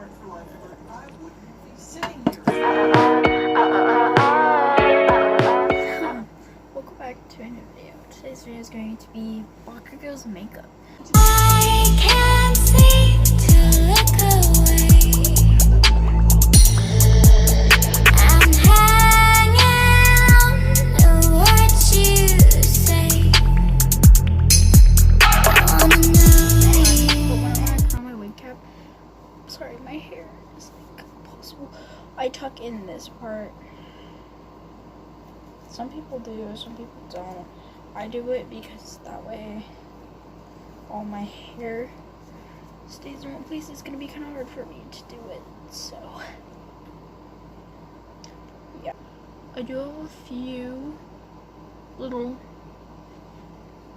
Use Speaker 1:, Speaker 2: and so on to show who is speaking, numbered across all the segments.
Speaker 1: Welcome back to a new video. Today's video is going to be Bakugo's makeup.
Speaker 2: I can't seem to look away. I'm hanging on to what you say. Oh no.
Speaker 1: But when I put on my wig cap, sorry, my hair is like impossible. I tuck in this part. Some people do, some people don't. I do it because that way all my hair stays in one place. It's gonna be kind of hard for me to do it, so yeah. I do have a few little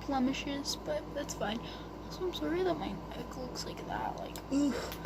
Speaker 1: blemishes, but that's fine. Also, I'm sorry that my neck looks like that, like, oof.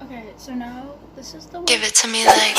Speaker 1: Okay, so now this is the way.
Speaker 2: Give it to me like.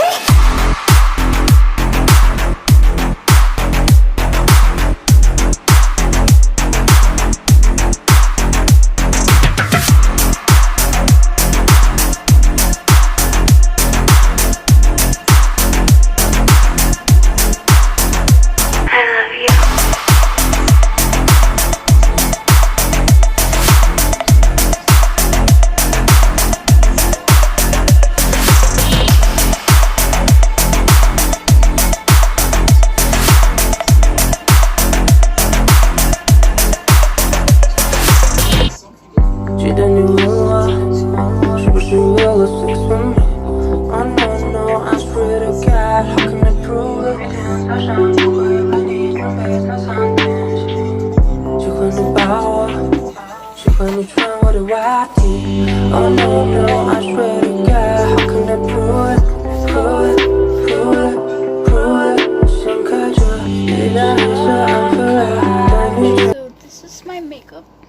Speaker 1: up.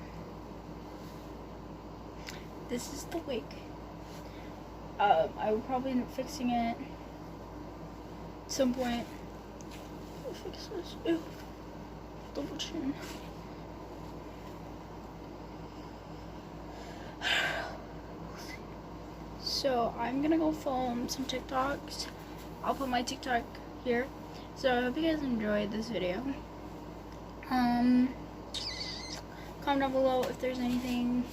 Speaker 1: This is the wig. I will probably end up fixing it at some point. I'll fix this. Ew. Double chin. So I'm gonna go film some TikToks. I'll put my TikTok here. So I hope you guys enjoyed this video. Comment down below if there's anything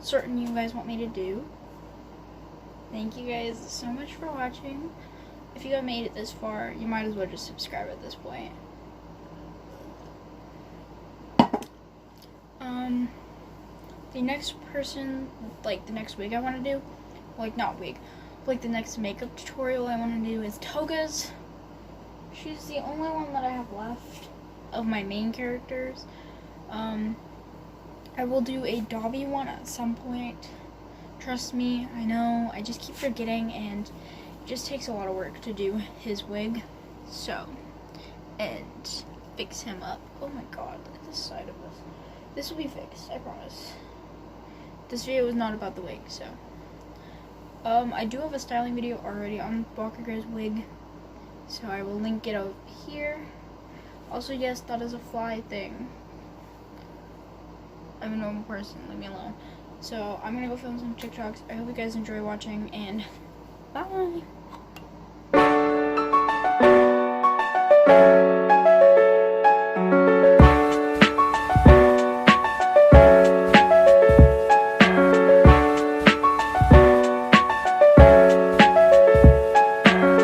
Speaker 1: certain you guys want me to do. Thank you guys so much for watching. If you have made it this far, you might as well just subscribe at this point. The next person, like the next wig I want to do, like not wig, like the next makeup tutorial I want to do is Toga's. She's the only one that I have left of my main characters. I will do a Dobby one at some point. Trust me, I know, I just keep forgetting, and it just takes a lot of work to do his wig. So, and fix him up. Oh my god, look at this side of this. This will be fixed, I promise. This video is not about the wig, so. I do have a styling video already on Bakugo's wig, so I will link it over here. Also, yes, that is a fly thing. I'm a normal person, leave me alone. So, I'm gonna go film some TikToks. I hope you guys enjoy watching, and bye!